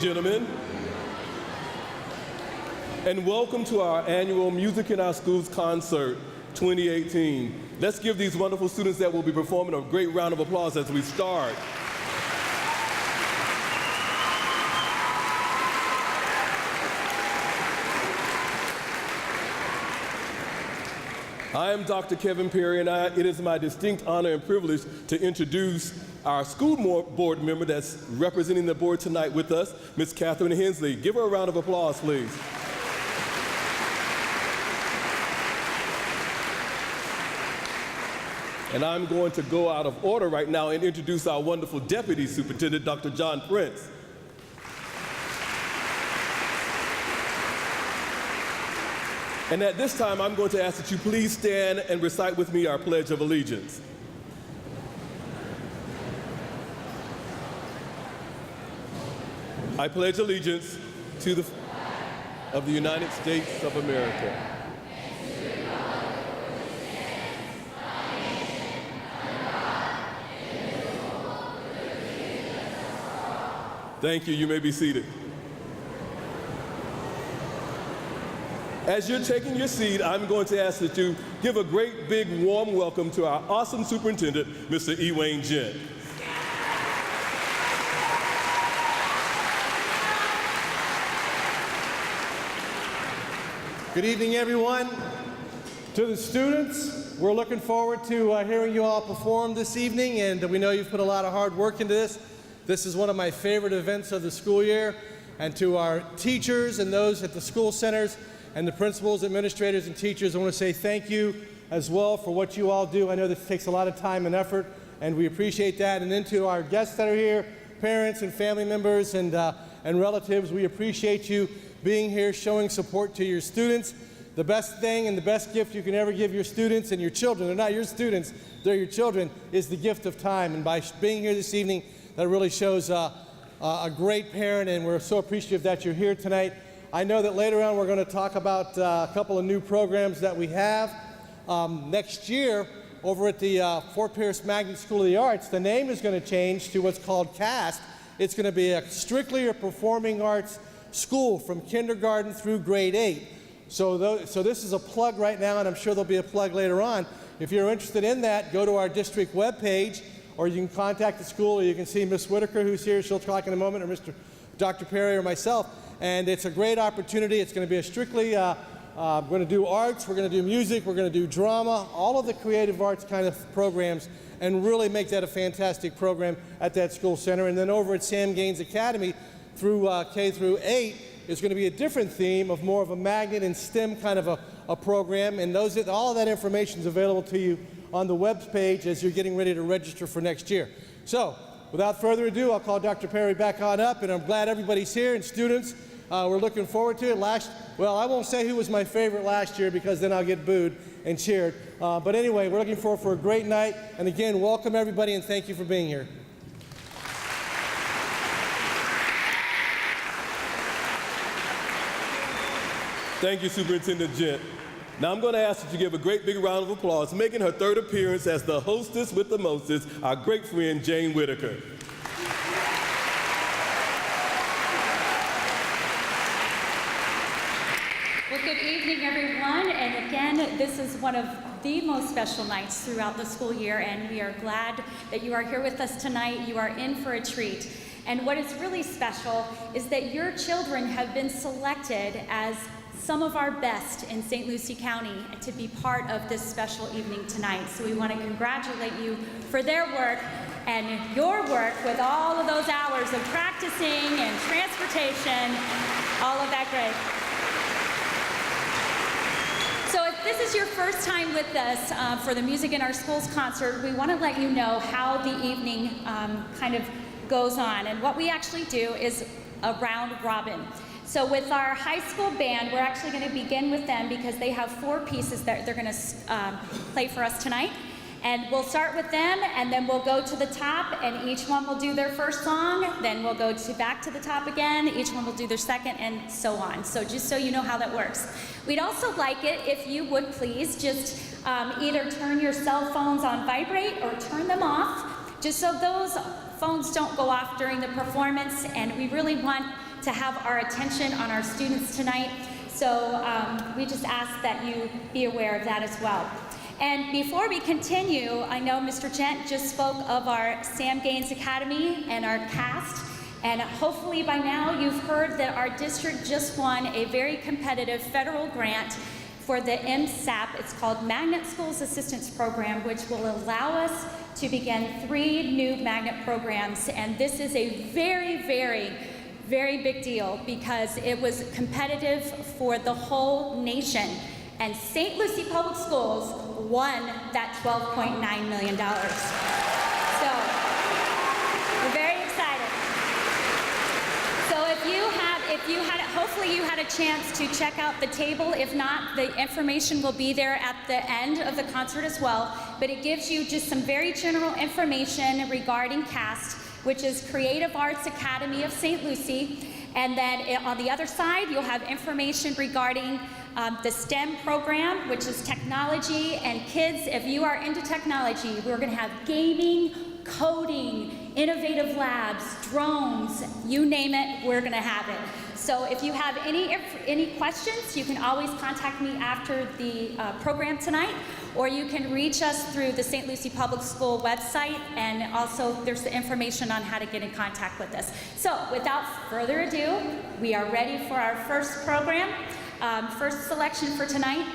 gentlemen. And welcome to our annual Music in Our Schools Concert 2018. Let's give these wonderful students that will be performing a great round of applause as we start. I am Dr. Kevin Perry, and it is my distinct honor and privilege to introduce our school board member that's representing the board tonight with us, Ms. Catherine Hensley. Give her a round of applause, please. And I'm going to go out of order right now and introduce our wonderful Deputy Superintendent, Dr. John Prince. And at this time, I'm going to ask that you please stand and recite with me our Pledge of Allegiance. I pledge allegiance to the flag of the United States of America. Thank you. You may be seated. As you're taking your seat, I'm going to ask that you give a great, big, warm welcome to our awesome superintendent, Mr. E. Wayne Gent. Good evening, everyone. To the students, we're looking forward to hearing you all perform this evening, and we know you've put a lot of hard work into this. This is one of my favorite events of the school year. And to our teachers and those at the school centers and the principals, administrators, and teachers, I want to say thank you as well for what you all do. I know this takes a lot of time and effort, and we appreciate that. And then to our guests that are here, parents and family members and relatives, we appreciate you being here, showing support to your students. The best thing and the best gift you can ever give your students and your children, they're not your students, they're your children, is the gift of time. And by being here this evening, that really shows a great parent, and we're so appreciative that you're here tonight. I know that later on we're going to talk about a couple of new programs that we have. Next year, over at the Fort Pierce Magnet School of the Arts, the name is going to change to what's called CAST. It's going to be strictly a performing arts school from kindergarten through grade 8. So this is a plug right now, and I'm sure there'll be a plug later on. If you're interested in that, go to our district webpage, or you can contact the school, or you can see Ms. Whitaker, who's here. She'll talk in a moment, or Dr. Perry or myself. And it's a great opportunity. It's going to be a strictly, we're going to do arts, we're going to do music, we're going to do drama, all of the creative arts kind of programs, and really make that a fantastic program at that school center. And then over at Sam Gaines Academy, through K through 8, is going to be a different theme of more of a magnet and STEM kind of a program. And all of that information is available to you on the web page as you're getting ready to register for next year. So, without further ado, I'll call Dr. Perry back on up, and I'm glad everybody's here, and students, we're looking forward to it. Well, I won't say who was my favorite last year, because then I'll get booed and cheered. But anyway, we're looking forward for a great night, and again, welcome everybody, and thank you for being here. Thank you, Superintendent Gent. Now I'm going to ask that you give a great big round of applause, making her third appearance as the hostess with the mostest, our great friend, Jane Whitaker. Well, good evening, everyone. And again, this is one of the most special nights throughout the school year, and we are glad that you are here with us tonight. You are in for a treat. And what is really special is that your children have been selected as some of our best in St. Lucie County to be part of this special evening tonight. So we want to congratulate you for their work and your work with all of those hours of practicing and transportation, all of that great. So if this is your first time with us for the Music in Our Schools concert, we want to let you know how the evening kind of goes on. And what we actually do is a round robin. So with our high school band, we're actually going to begin with them because they have 4 pieces that they're going to play for us tonight. And we'll start with them, and then we'll go to the top, and each one will do their first song. Then we'll go back to the top again. Each one will do their second, and so on. So just so you know how that works. We'd also like it if you would please just either turn your cell phones on vibrate or turn them off, just so those phones don't go off during the performance. And we really want to have our attention on our students tonight. So we just ask that you be aware of that as well. And before we continue, I know Mr. Gent just spoke of our Sam Gaines Academy and our cast. And hopefully by now you've heard that our district just won a very competitive federal grant for the MSAP. It's called Magnet Schools Assistance Program, which will allow us to begin 3 new magnet programs. And this is a very, very, very big deal because it was competitive for the whole nation. And St. Lucie Public Schools won that $12.9 million. So we're very excited. So hopefully you had a chance to check out the table. If not, the information will be there at the end of the concert as well. But it gives you just some very general information regarding CAST, which is Creative Arts Academy of St. Lucie. And then on the other side, you'll have information regarding the STEM program, which is technology. And kids, if you are into technology, we're going to have gaming, coding, innovative labs, drones, you name it, we're going to have it. So if you have any questions, you can always contact me after the program tonight, or you can reach us through the St. Lucie Public School website, and also there's the information on how to get in contact with us. So without further ado, we are ready for our first program, first selection for tonight.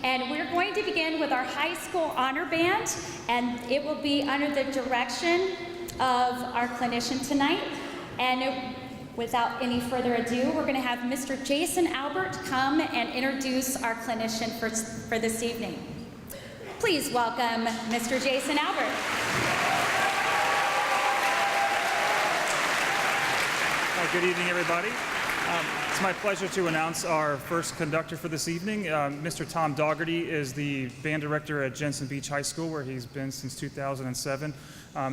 And we're going to begin with our high school honor band, and it will be under the direction of our clinician tonight. And without any further ado, we're going to have Mr. Jason Albert come and introduce our clinician for this evening. Please welcome Mr. Jason Albert. Good evening, everybody. It's my pleasure to announce our first conductor for this evening. Mr. Tom Dougherty is the band director at Jensen Beach High School, where he's been since 2007.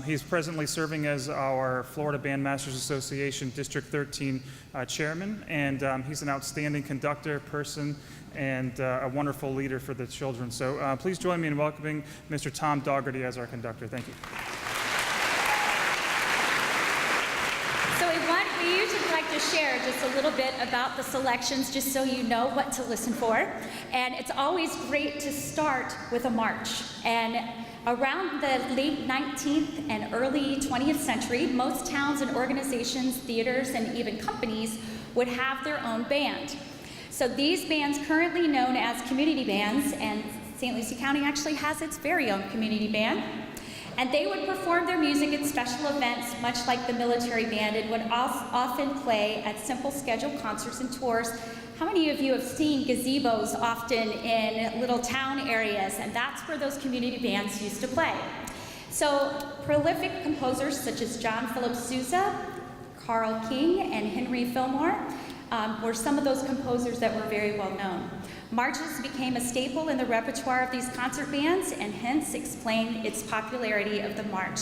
He's presently serving as our Florida Bandmasters Association District 13 chairman, and he's an outstanding conductor, person, and a wonderful leader for the children. So please join me in welcoming Mr. Tom Dougherty as our conductor. Thank you. We usually like to share just a little bit about the selections, just so you know what to listen for. And it's always great to start with a march. And around the late 19th and early 20th century, most towns and organizations, theaters, and even companies would have their own band. So these bands, currently known as community bands, and St. Lucie County actually has its very own community band, and they would perform their music at special events, much like the military band, and would often play at simple scheduled concerts and tours. How many of you have seen gazebos often in little town areas? And that's where those community bands used to play. So prolific composers such as John Philip Sousa, Carl King, and Henry Fillmore were some of those composers that were very well known. Marches became a staple in the repertoire of these concert bands, and hence explain its popularity of the march.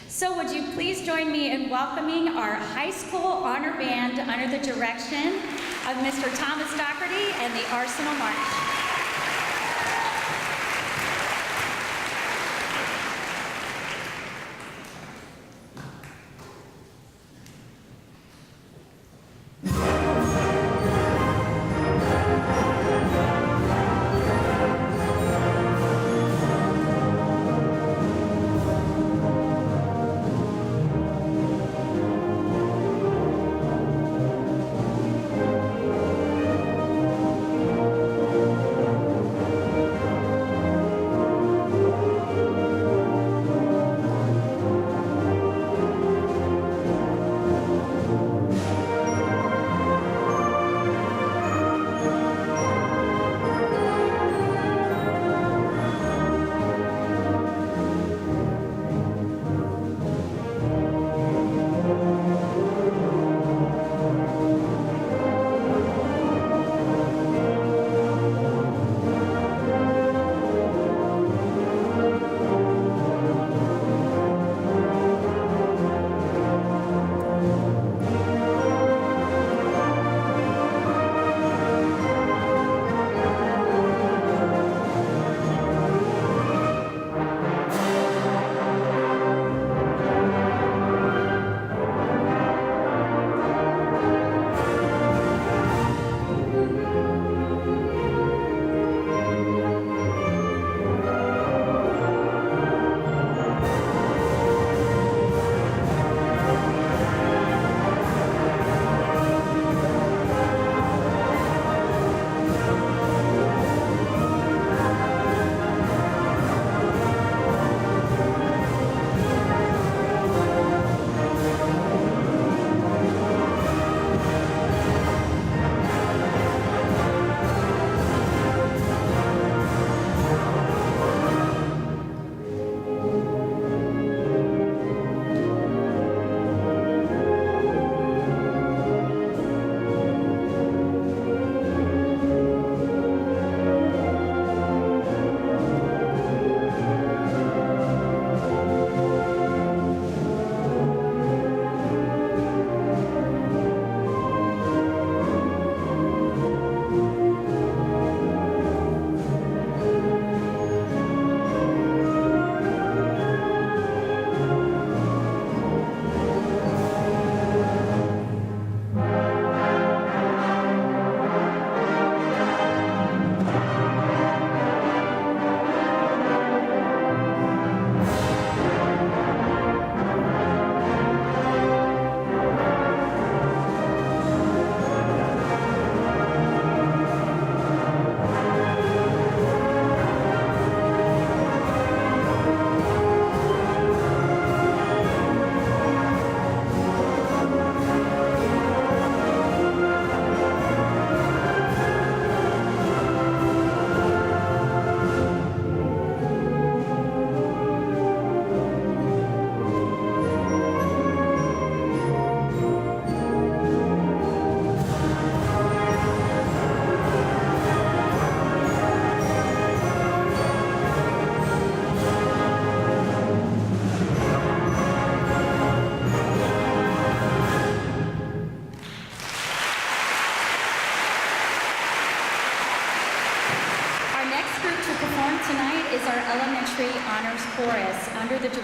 So would you please join me in welcoming our high school honor band under the direction of Mr. Thomas Dougherty and the Arsenal March.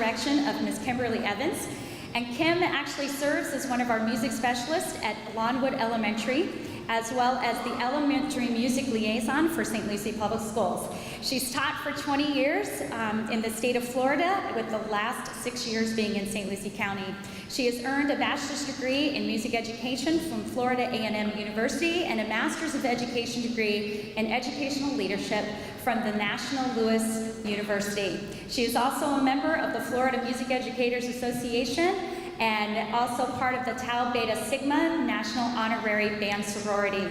direction of Ms. Kimberly Evans. And Kim actually serves as one of our music specialists at Lawnwood Elementary, as well as the elementary music liaison for St. Lucie Public Schools. She's taught for 20 years in the state of Florida, with the last 6 years being in St. Lucie County. She has earned a bachelor's degree in music education from Florida A&M University and a master's of education degree in educational leadership from the National Louis University. She is also a member of the Florida Music Educators Association and also part of the Tau Beta Sigma National Honorary Band Sorority.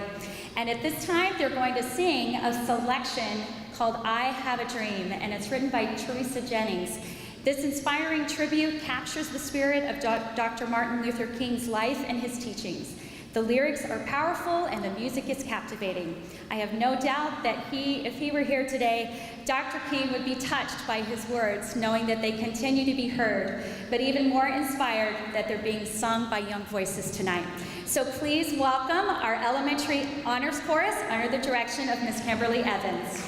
And at this time, they're going to sing a selection called I Have a Dream, and it's written by Teresa Jennings. This inspiring tribute captures the spirit of Dr. Martin Luther King's life and his teachings. The lyrics are powerful and the music is captivating. I have no doubt that if he were here today, Dr. King would be touched by his words, knowing that they continue to be heard, but even more inspired that they're being sung by young voices tonight. So please welcome our elementary honors chorus under the direction of Ms. Kimberly Evans.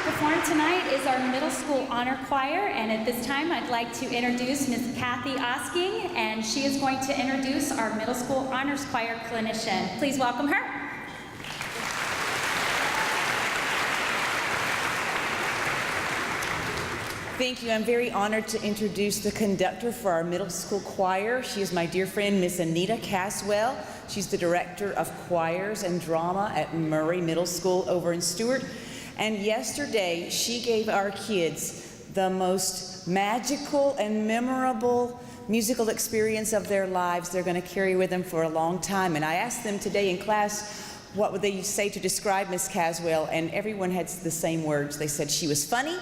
Perform tonight is our middle school honor choir, and at this time I'd like to introduce Ms. Kathy Osking, and she is going to introduce our middle school honors choir clinician. Please welcome her. Thank you. I'm very honored to introduce the conductor for our middle school choir. She is my dear friend, Miss Anita Caswell. She's the director of choirs and drama at Murray Middle School over in Stewart. And yesterday, she gave our kids the most magical and memorable musical experience of their lives. They're going to carry with them for a long time. And I asked them today in class, what would they say to describe Miss Caswell? And everyone had the same words. They said she was funny,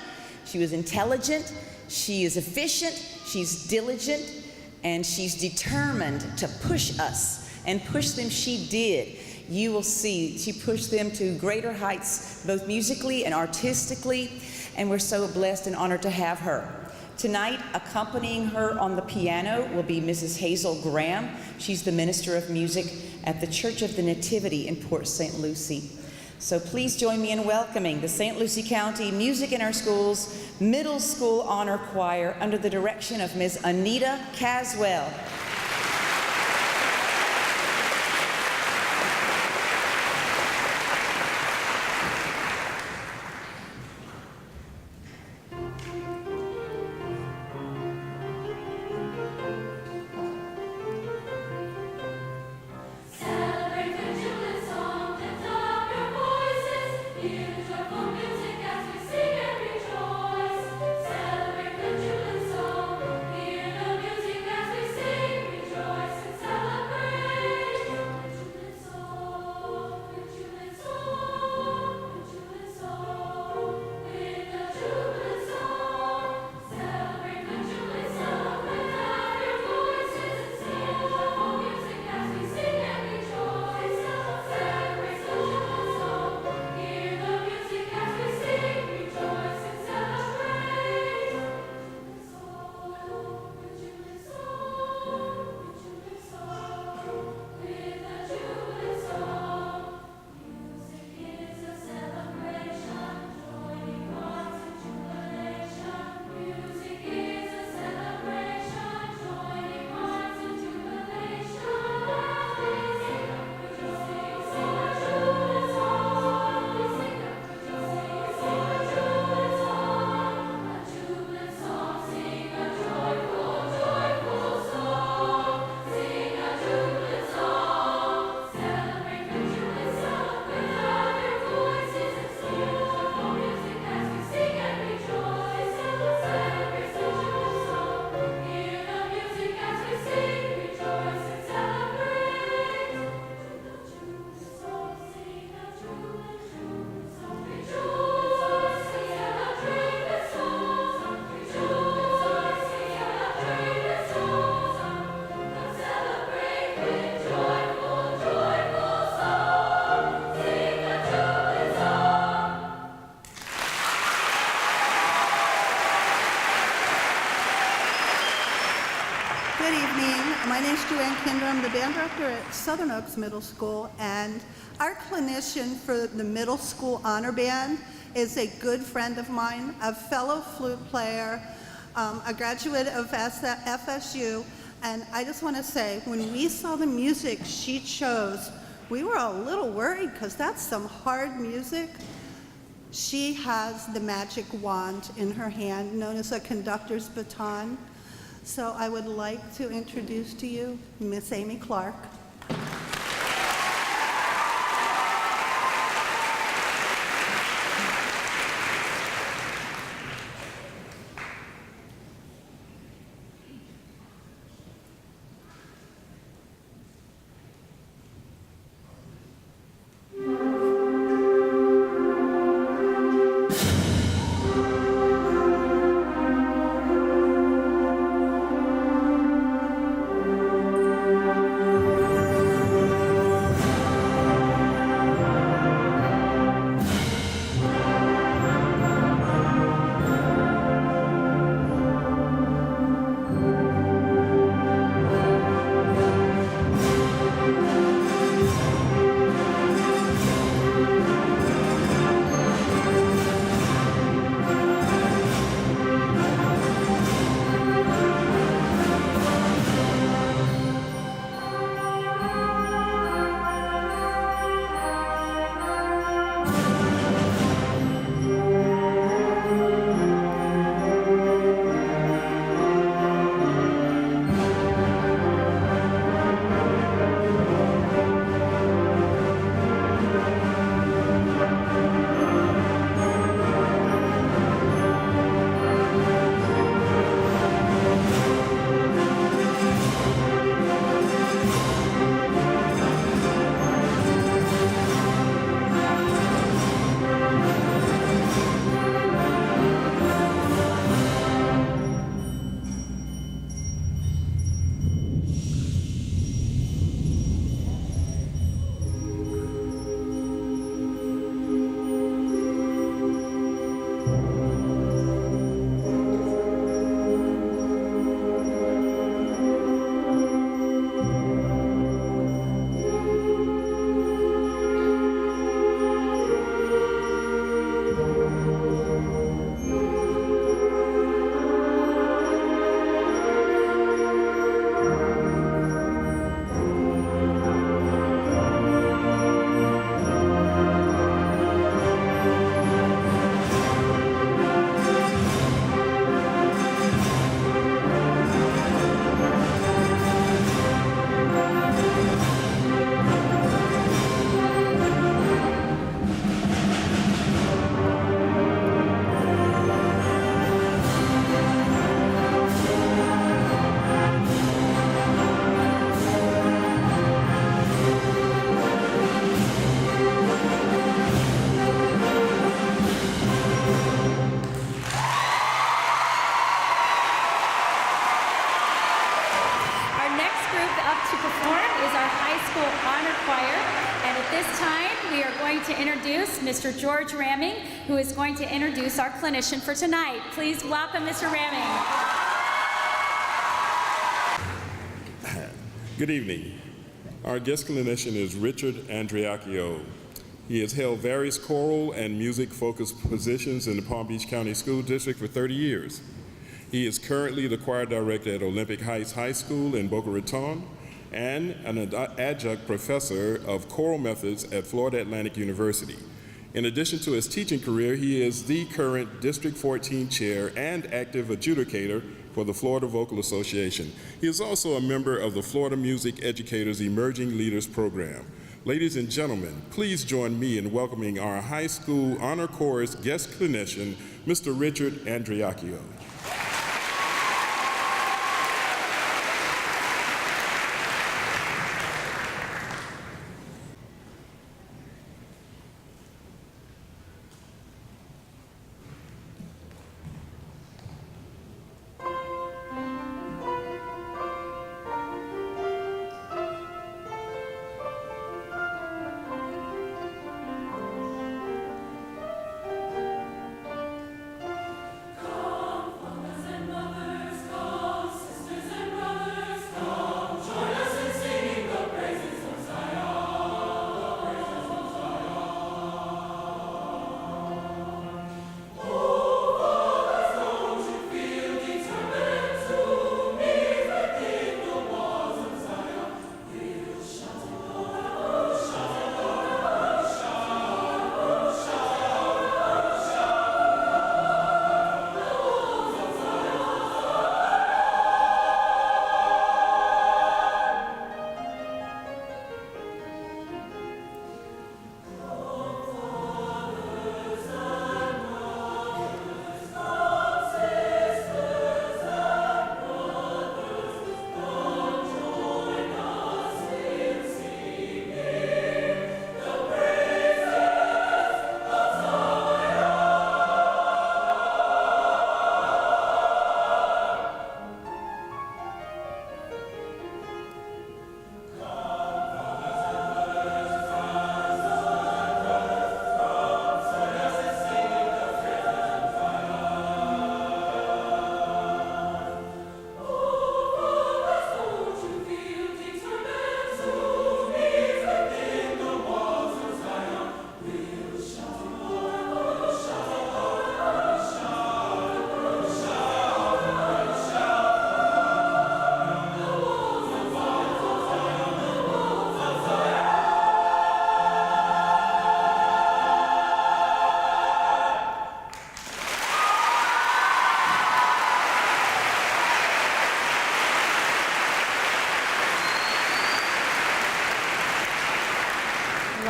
she was intelligent, she is efficient, she's diligent, and she's determined to push us. And push them she did. You will see she pushed them to greater heights, both musically and artistically, and we're so blessed and honored to have her. Tonight, accompanying her on the piano will be Mrs. Hazel Graham. She's the Minister of Music at the Church of the Nativity in Port St. Lucie. So please join me in welcoming the St. Lucie County Music in Our Schools Middle School Honor Choir under the direction of Ms. Anita Caswell. I'm the band director at Southern Oaks Middle School, and our clinician for the Middle School Honor Band is a good friend of mine, a fellow flute player, a graduate of FSU, and I just want to say, when we saw the music she chose, we were a little worried because that's some hard music. She has the magic wand in her hand, known as a conductor's baton. So I would like to introduce to you Miss Amy Clark. Mr. George Ramming, who is going to introduce our clinician for tonight. Please welcome Mr. Ramming. Good evening. Our guest clinician is Richard Andriacchio. He has held various choral and music-focused positions in the Palm Beach County School District for 30 years. He is currently the choir director at Olympic Heights High School in Boca Raton and an adjunct professor of choral methods at Florida Atlantic University. In addition to his teaching career, he is the current District 14 chair and active adjudicator for the Florida Vocal Association. He is also a member of the Florida Music Educators Emerging Leaders Program. Ladies and gentlemen, please join me in welcoming our high school honor chorus guest clinician, Mr. Richard Andriacchio.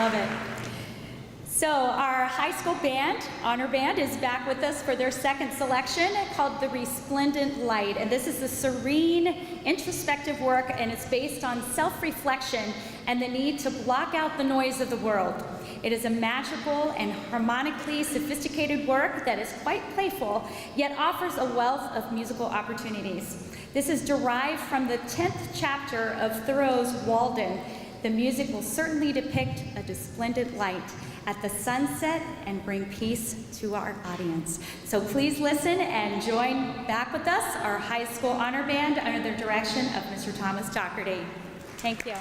Love it. So our high school band, honor band, is back with us for their second selection called The Resplendent Light. And this is a serene, introspective work, and it's based on self-reflection and the need to block out the noise of the world. It is a magical and harmonically sophisticated work that is quite playful, yet offers a wealth of musical opportunities. This is derived from the 10th chapter of Thoreau's Walden. The music will certainly depict a resplendent light at the sunset and bring peace to our audience. So please listen and join back with us, our high school honor band, under the direction of Mr. Thomas Doherty. Thank you.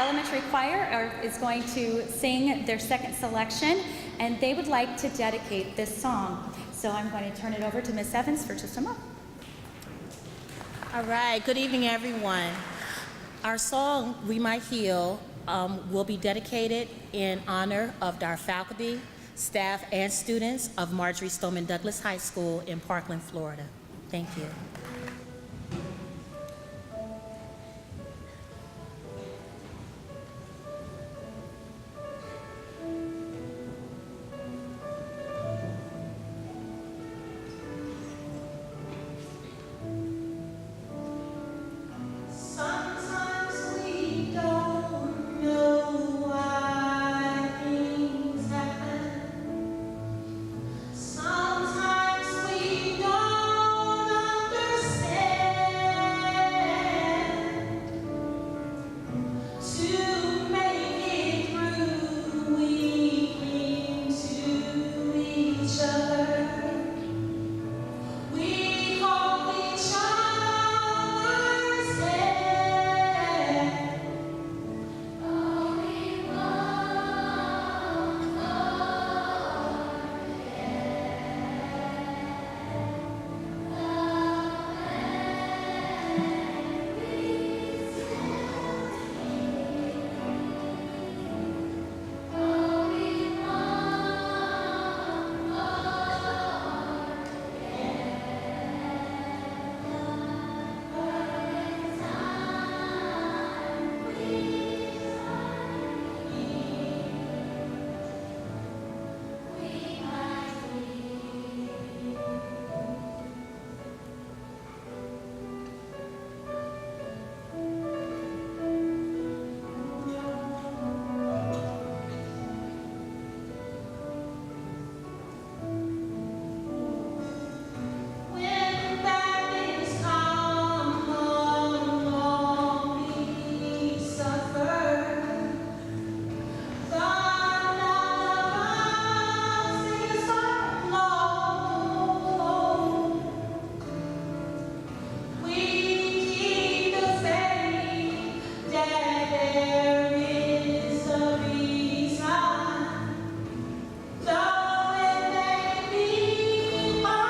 elementary choir is going to sing their second selection, and they would like to dedicate this song. So I'm going to turn it over to Miss Evans for just a moment. All right, good evening, everyone. Our song, We Might Heal, will be dedicated in honor of our faculty, staff, and students of Marjorie Stoneman Douglas High School in Parkland, Florida. Thank you. Sometimes we don't know why things happen. Sometimes we don't understand. To make it through, we cling to each other. We hold each other's hand. Oh, we When bad things come along, we suffer. But none of us is alone. We keep the faith that there is a reason. Though it may be alone,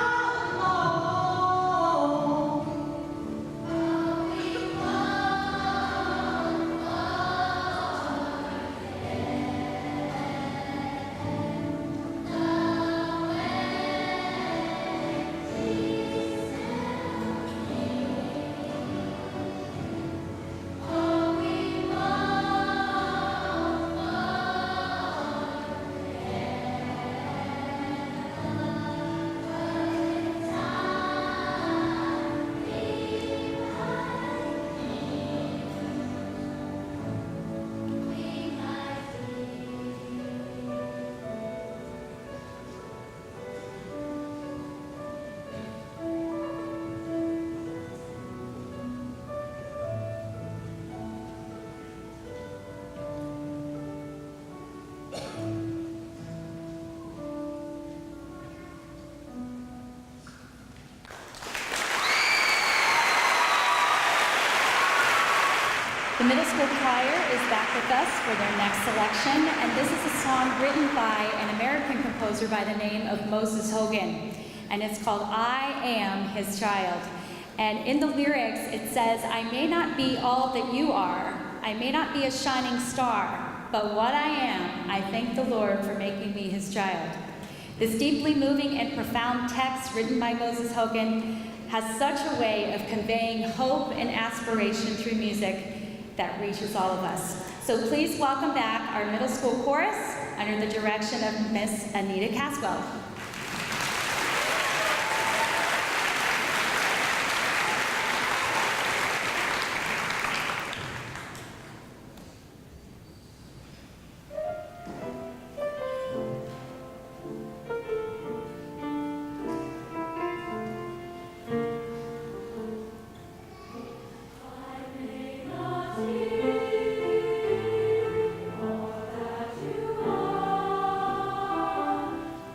The middle school choir is back with us for their next selection, and this is a song written by an American composer by the name of Moses Hogan, and it's called I Am His Child. And in the lyrics, it says, I may not be all that you are, I may not be a shining star, but what I am, I thank the Lord for making me his child. This deeply moving and profound text written by Moses Hogan has such a way of conveying hope and aspiration through music that reaches all of us. So please welcome back our middle school chorus under the direction of Miss Anita Caswell.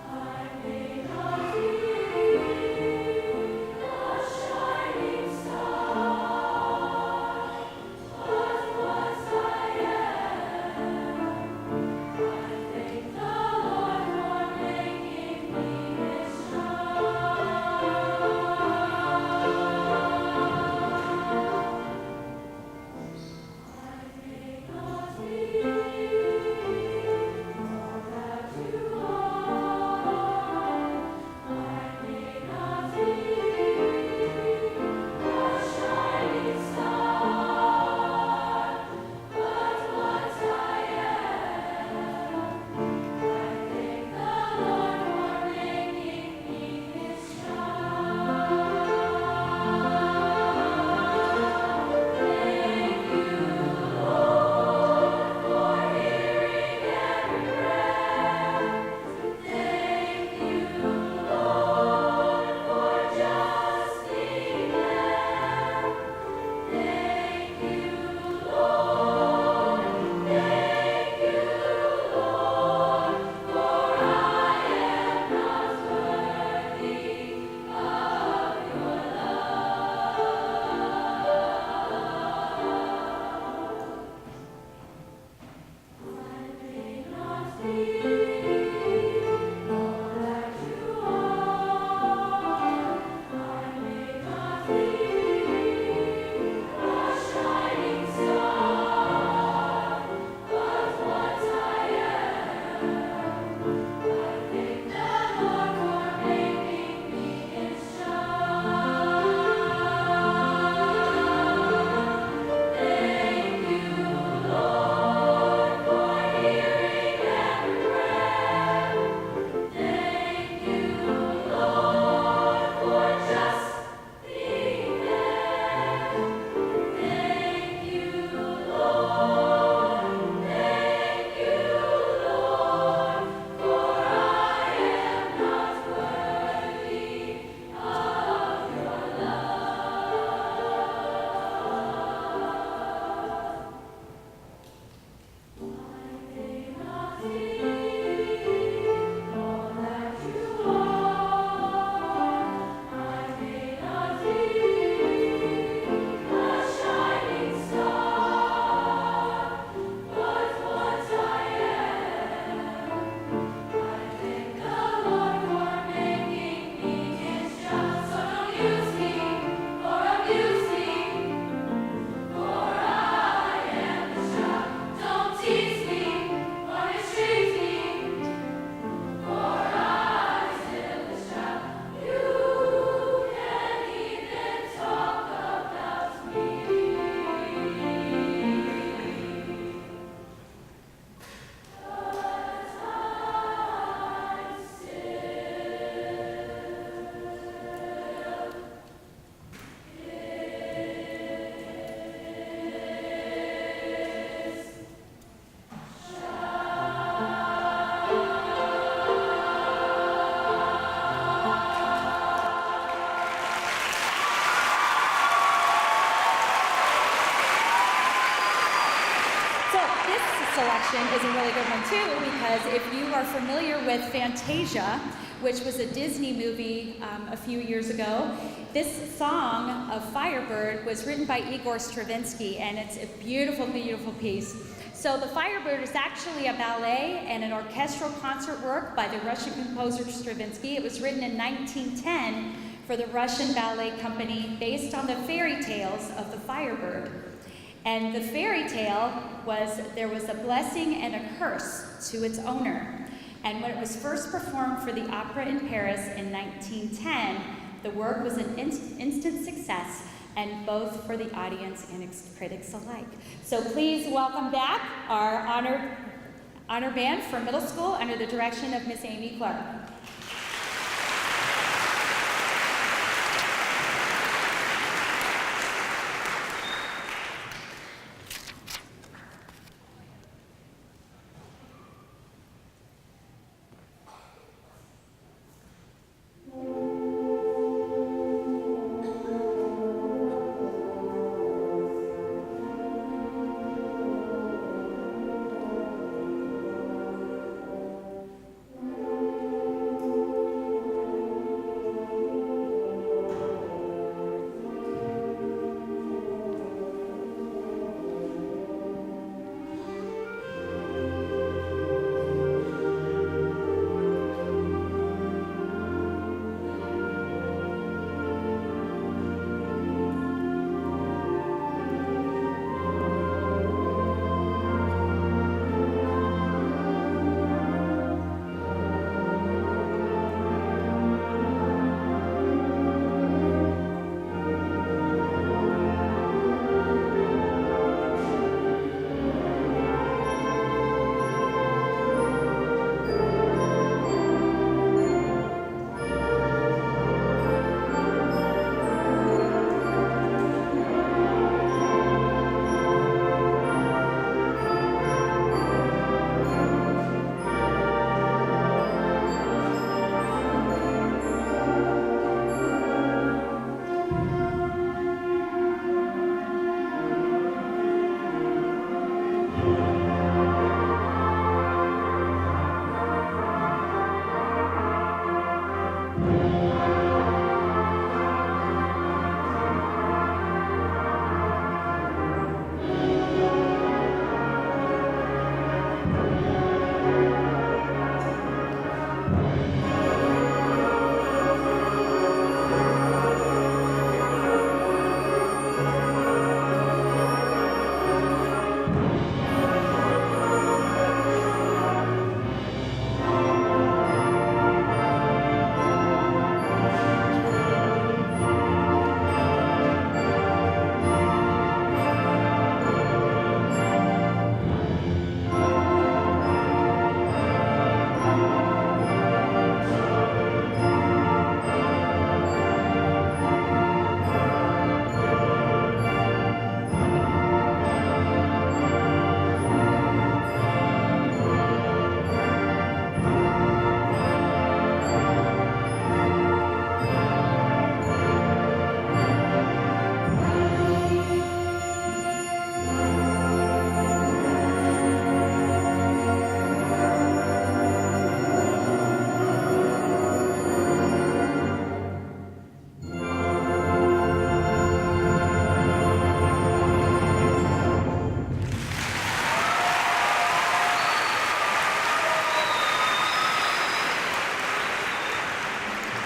I really good one too, because if you are familiar with Fantasia, which was a Disney movie a few years ago, this song of Firebird was written by Igor Stravinsky, and it's a beautiful, beautiful piece. So the Firebird is actually a ballet and an orchestral concert work by the Russian composer Stravinsky. It was written in 1910 for the Russian Ballet Company based on the fairy tales of the Firebird. And the fairy tale was there was a blessing and a curse to its owner. And when it was first performed for the opera in Paris in 1910, the work was an instant success, and both for the audience and critics alike. So please welcome back our honor band for middle school under the direction of Miss Amy Clark.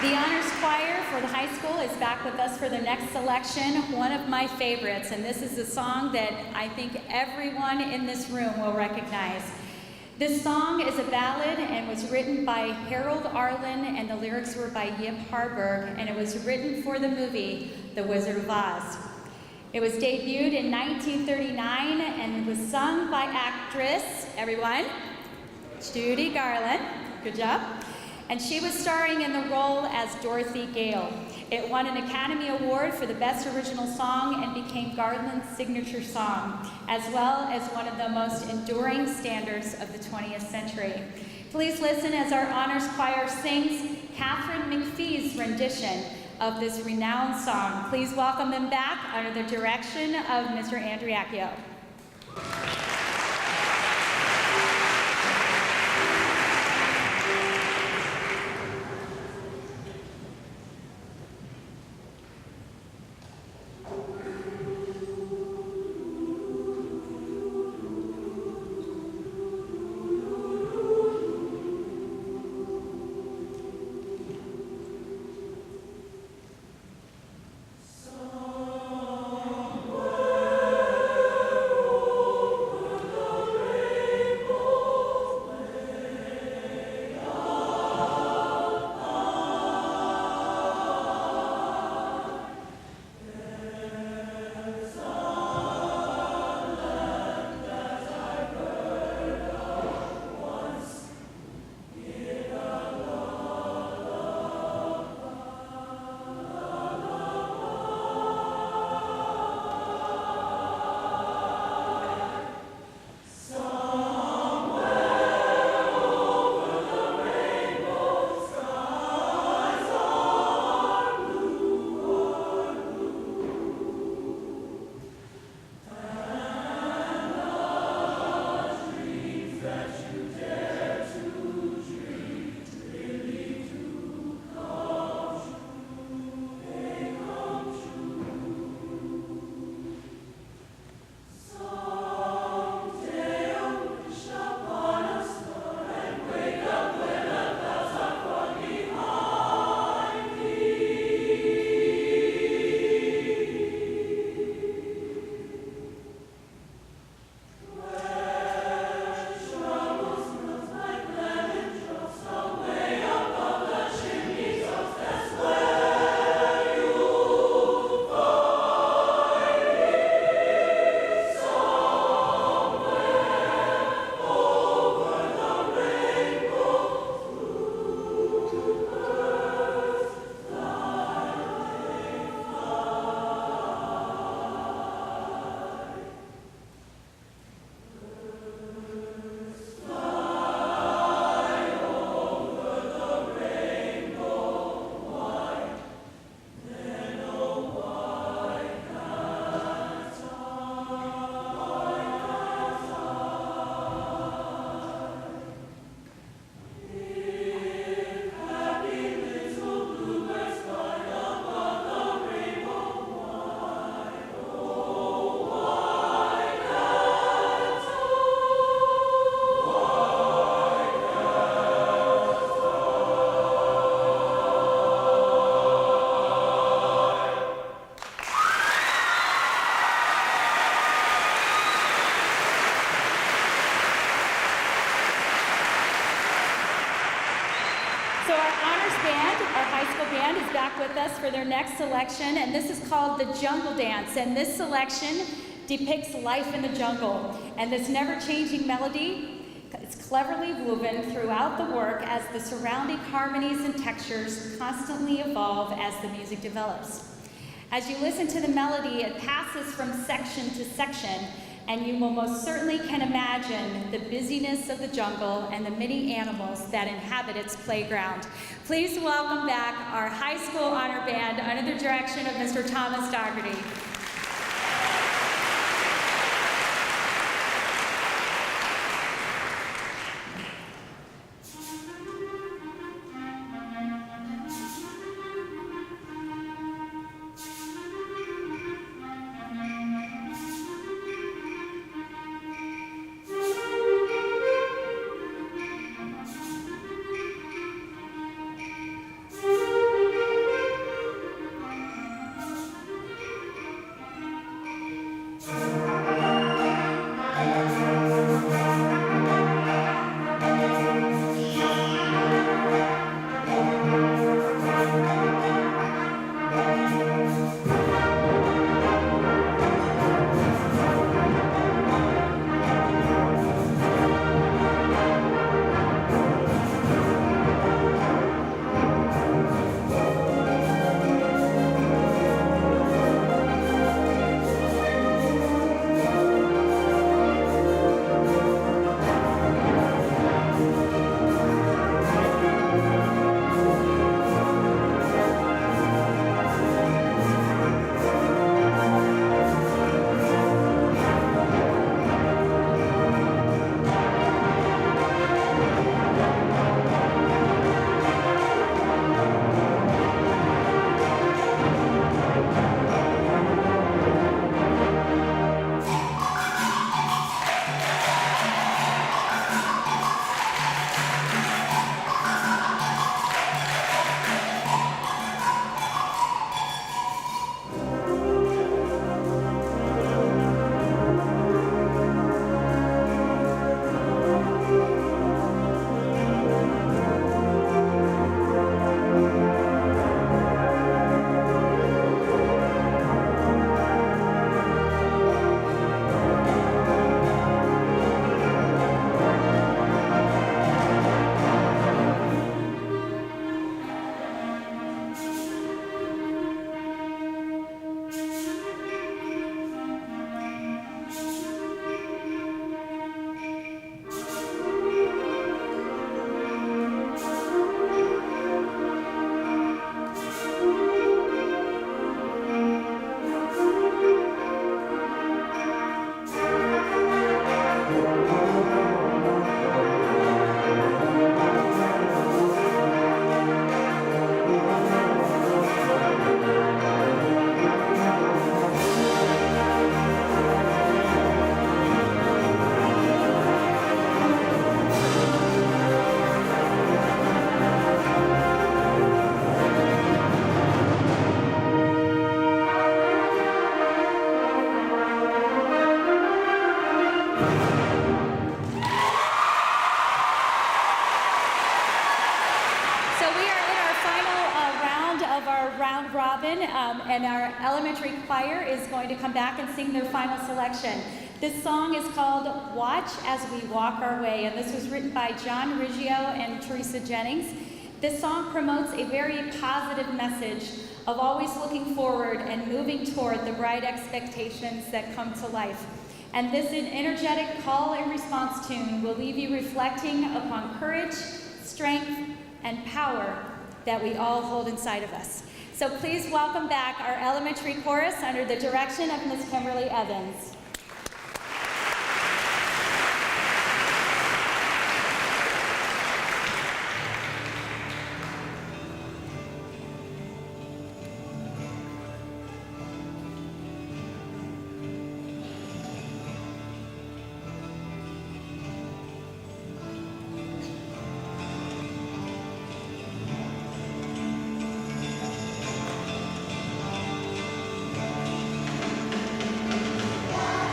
The Honors Choir for the high school is back with us for the next selection, one of my favorites, and this is a song that I think everyone in this room will recognize. This song is a ballad and was written by Harold Arlen, and the lyrics were by Yip Harburg, and it was written for the movie The Wizard of Oz. It was debuted in 1939 and was sung by actress, everyone, Judy Garland. Good job. And she was starring in the role as Dorothy Gale. It won an Academy Award for the Best Original Song and became Garland's signature song, as well as one of the most enduring standards of the 20th century. Please listen as our Honors Choir sings Catherine McPhee's rendition of this renowned song. Please welcome them back under the direction of Mr. Andriacchio. for their next selection, and this is called The Jungle Dance. And this selection depicts life in the jungle. And this never-changing melody is cleverly woven throughout the work as the surrounding harmonies and textures constantly evolve as the music develops. As you listen to the melody, it passes from section to section, and you will most certainly can imagine the busyness of the jungle and the many animals that inhabit its playground. Please welcome back our high school honor band under the direction of Mr. Thomas Dougherty. Round robin, and our elementary choir is going to come back and sing their final selection. This song is called Watch as We Walk Our Way, and this was written by John Riggio and Teresa Jennings. This song promotes a very positive message of always looking forward and moving toward the bright expectations that come to life. And this energetic call and response tune will leave you reflecting upon courage, strength, and power that we all hold inside of us. So please welcome back our elementary chorus under the direction of Ms. Kimberly Evans. Watch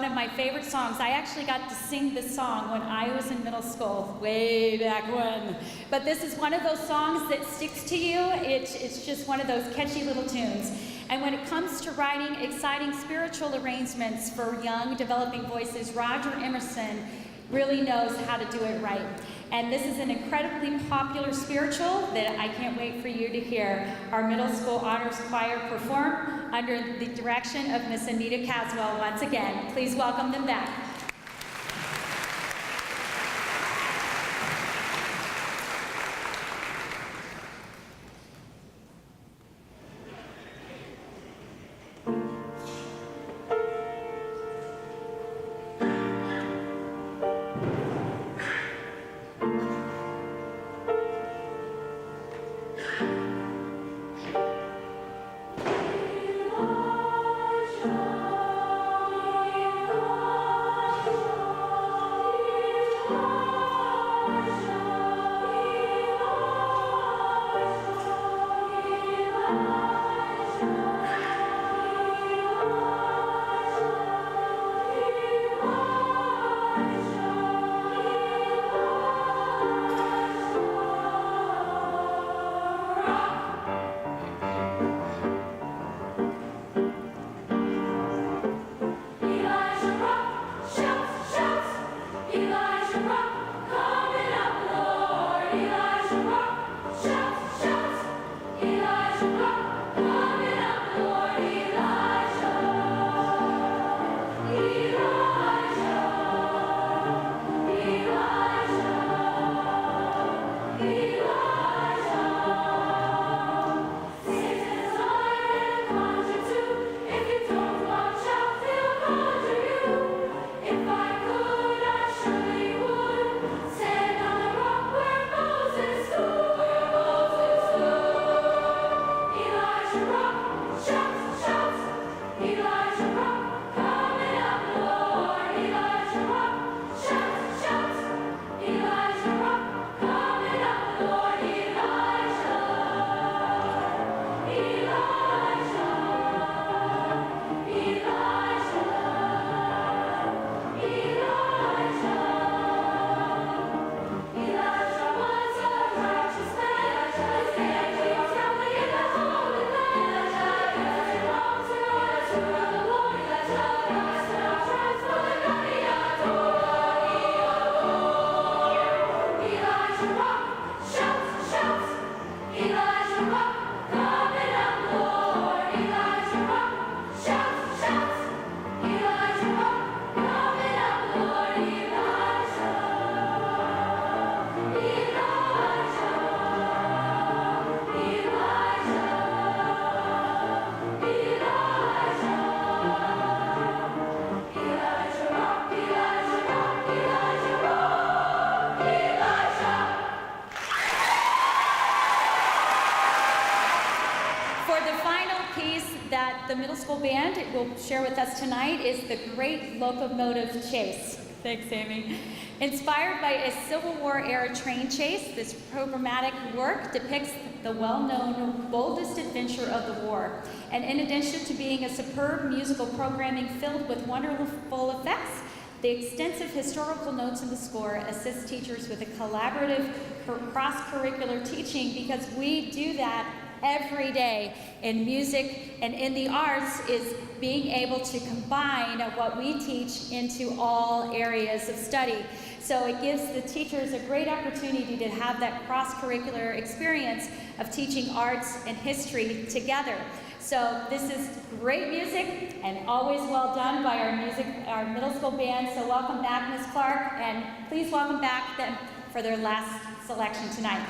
one of my favorite songs. I actually got to sing this song when I was in middle school, way back when. But this is one of those songs that sticks to you. It's just one of those catchy little tunes. And when it comes to writing exciting spiritual arrangements for young, developing voices, Roger Emerson really knows how to do it right. And this is an incredibly popular spiritual that I can't wait for you to hear our middle school honors choir perform under the direction of Miss Anita Caswell once again. Please welcome them back. The middle school band will share with us tonight is the Great Locomotive Chase. Thanks, Amy. Inspired by a Civil War era train chase, this programmatic work depicts the well-known boldest adventure of the war. And in addition to being a superb musical programming filled with wonderful effects, the extensive historical notes in the score assist teachers with a collaborative cross-curricular teaching, because we do that every day in music and in the arts, is being able to combine what we teach into all areas of study. So it gives the teachers a great opportunity to have that cross-curricular experience of teaching arts and history together. So this is great music and always well done by our middle school band. So welcome back, Ms. Clark, and please welcome back them for their last selection tonight.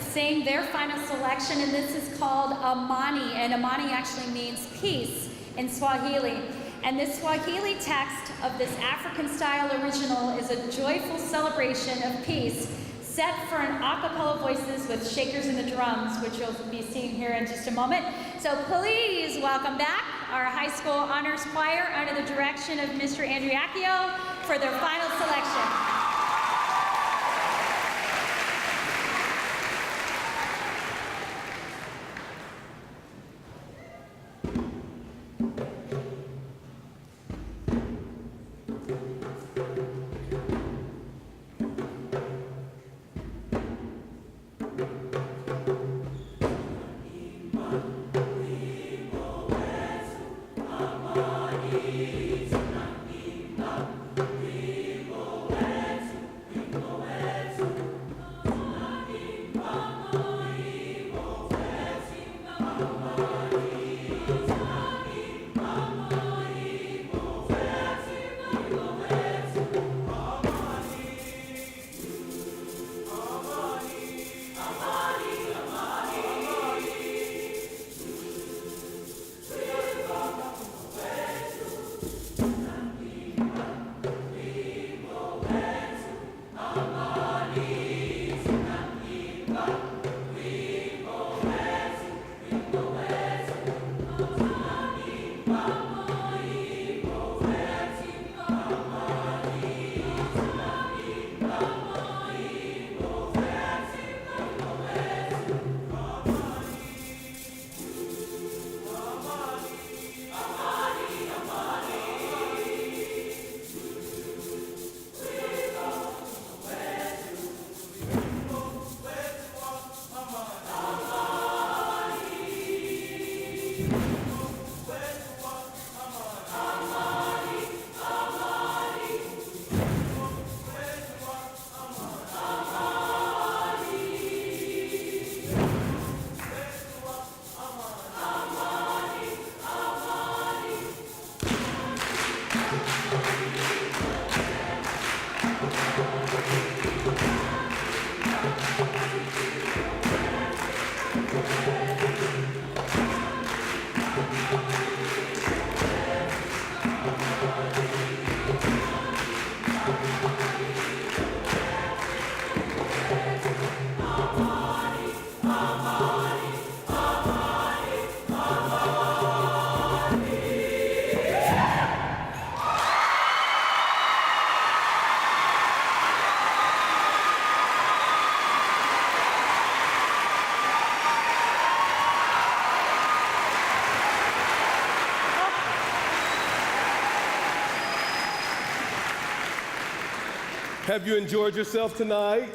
sang their final selection, and this is called Amani, and Amani actually means peace in Swahili. And this Swahili text of this African-style original is a joyful celebration of peace, set for an a cappella voices with shakers and the drums, which you'll be seeing here in just a moment. So please welcome back our high school honors choir under the direction of Mr. Andriacchio for their final selection. Have you enjoyed yourself tonight?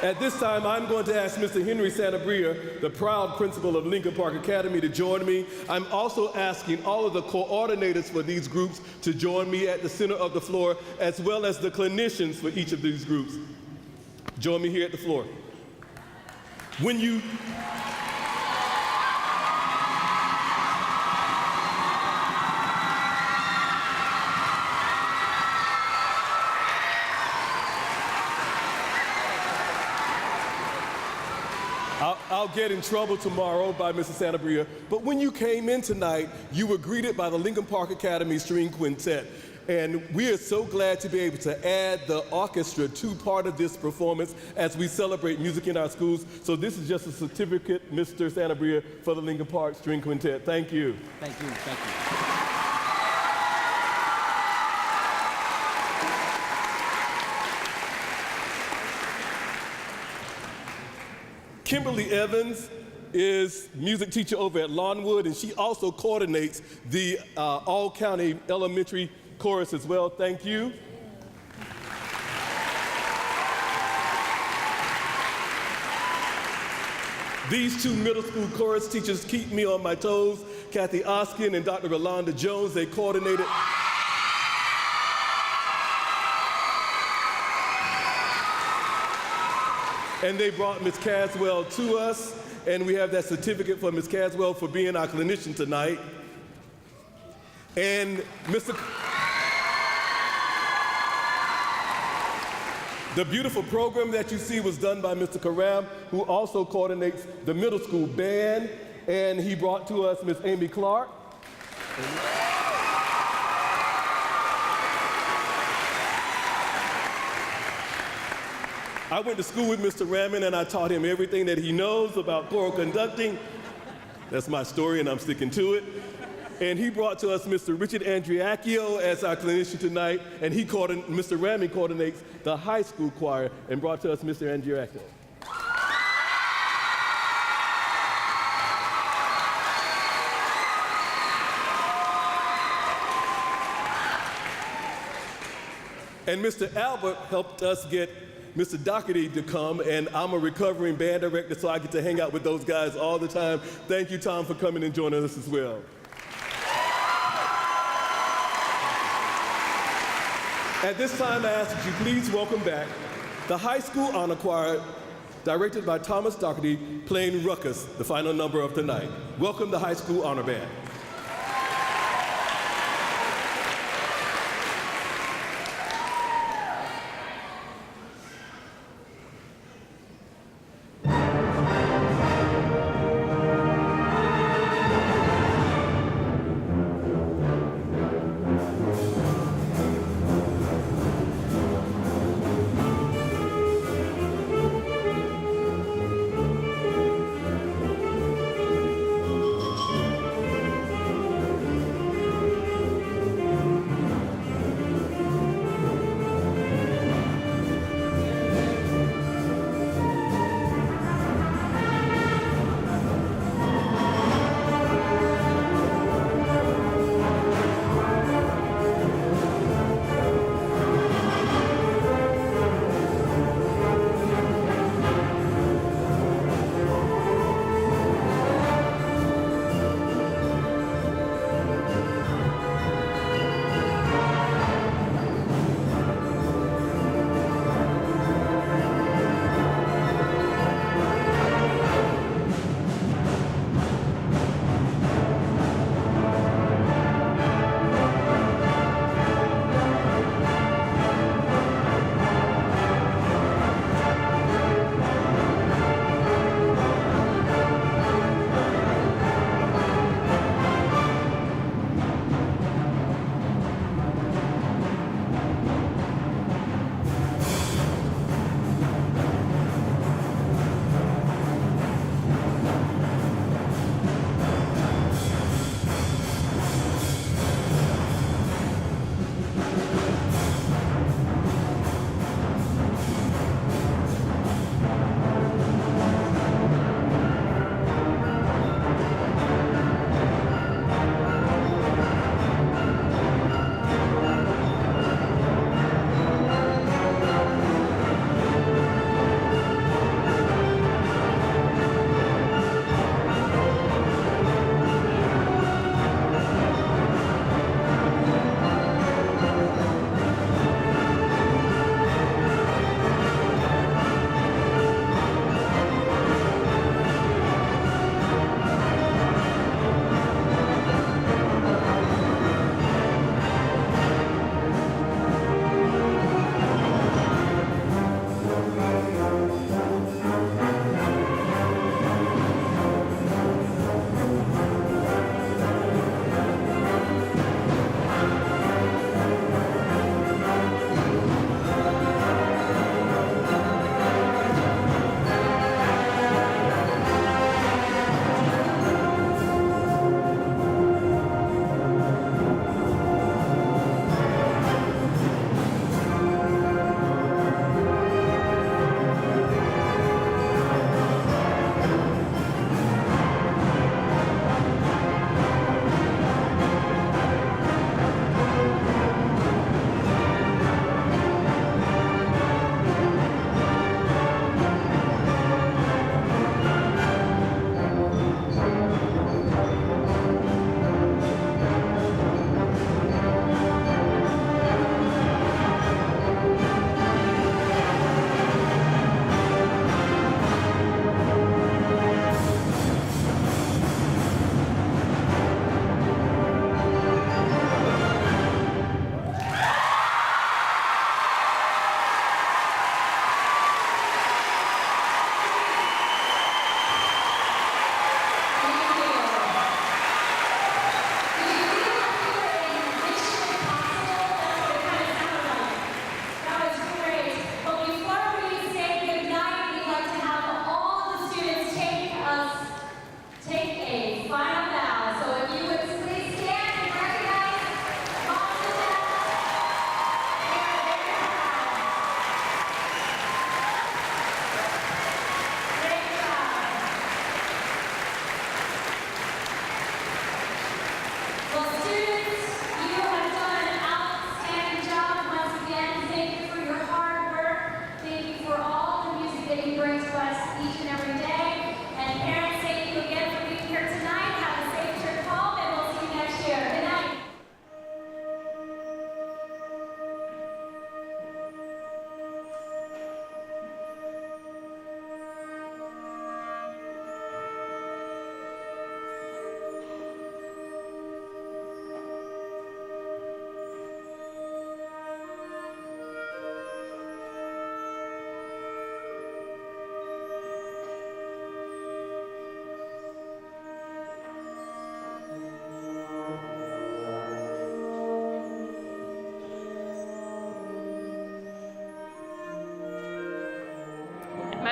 At this time, I'm going to ask Mr. Henry Santabria, the proud principal of Lincoln Park Academy, to join me. I'm also asking all of the coordinators for these groups to join me at the center of the floor, as well as the clinicians for each of these groups. Join me here at the floor. When you I'll get in trouble tomorrow by Mr. Santabria, but when you came in tonight, you were greeted by the Lincoln Park Academy String Quintet. And we are so glad to be able to add the orchestra to part of this performance as we celebrate music in our schools. So this is just a certificate, Mr. Santabria, for the Lincoln Park String Quintet. Thank you. Thank you. Thank you. Kimberly Evans is music teacher over at Lawnwood, and she also coordinates the all-county elementary chorus as well. Thank you. These two middle school chorus teachers keep me on my toes. Kathy Oskin and Dr. Rolanda Jones, they coordinated. And they brought Ms. Caswell to us, and we have that certificate for Ms. Caswell for being our clinician tonight. And The beautiful program that you see was done by Mr. Karam, who also coordinates the middle school band, and he brought to us Miss Amy Clark. I went to school with Mr. Raman, and I taught him everything that he knows about choral conducting. That's my story, and I'm sticking to it. And he brought to us Mr. Richard Andriacchio as our clinician tonight, and Mr. Raman coordinates the high school choir, and brought to us Mr. Andriacchio. And Mr. Albert helped us get Mr. Doherty to come, and I'm a recovering band director, so I get to hang out with those guys all the time. Thank you, Tom, for coming and joining us as well. At this time, I ask that you please welcome back the High School Honor Choir, directed by Thomas Doherty, playing Ruckus, the final number of the night. Welcome the High School Honor Band.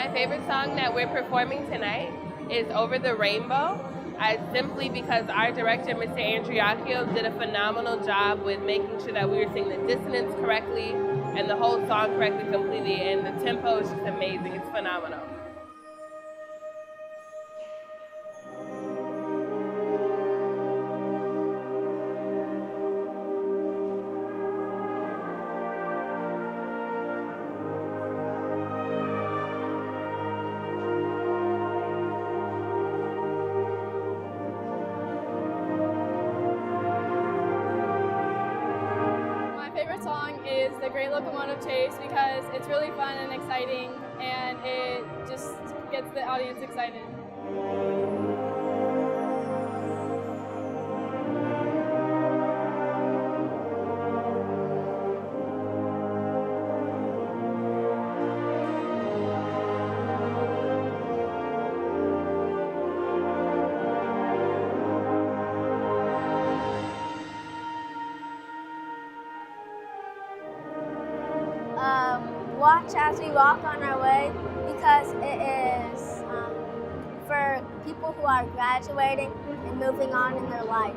My favorite song that we're performing tonight is Over the Rainbow, simply because our director, Mr. Andriacchio, did a phenomenal job with making sure that we were singing the dissonance correctly and the whole song correctly completely, and the tempo is just amazing. It's phenomenal. Is the Great Locomotive Chase because it's really fun and exciting, and it just gets the audience excited. Watch as we walk on our way, because it is for people who are graduating and moving on in their life.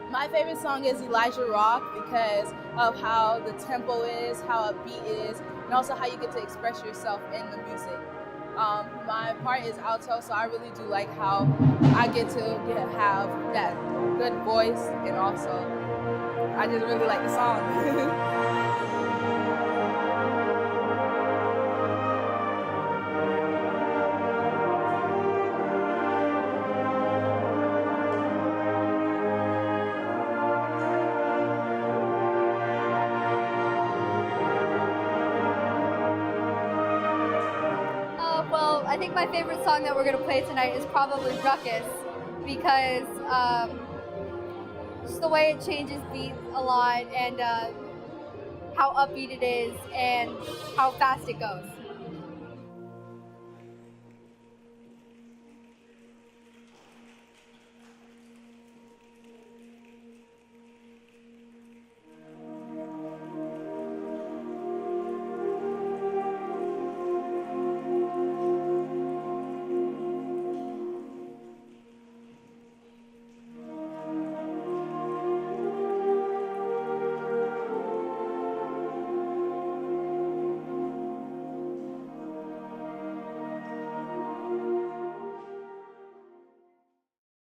My favorite song is Elijah Rock because of how the tempo is, how upbeat it is, and also how you get to express yourself in the music. My part is alto, so I really do like how I get to have that good voice, and also I just really like the song. Well, I think my favorite song that we're going to play tonight is probably Ruckus, because just the way it changes beats a lot, and how upbeat it is and how fast it goes.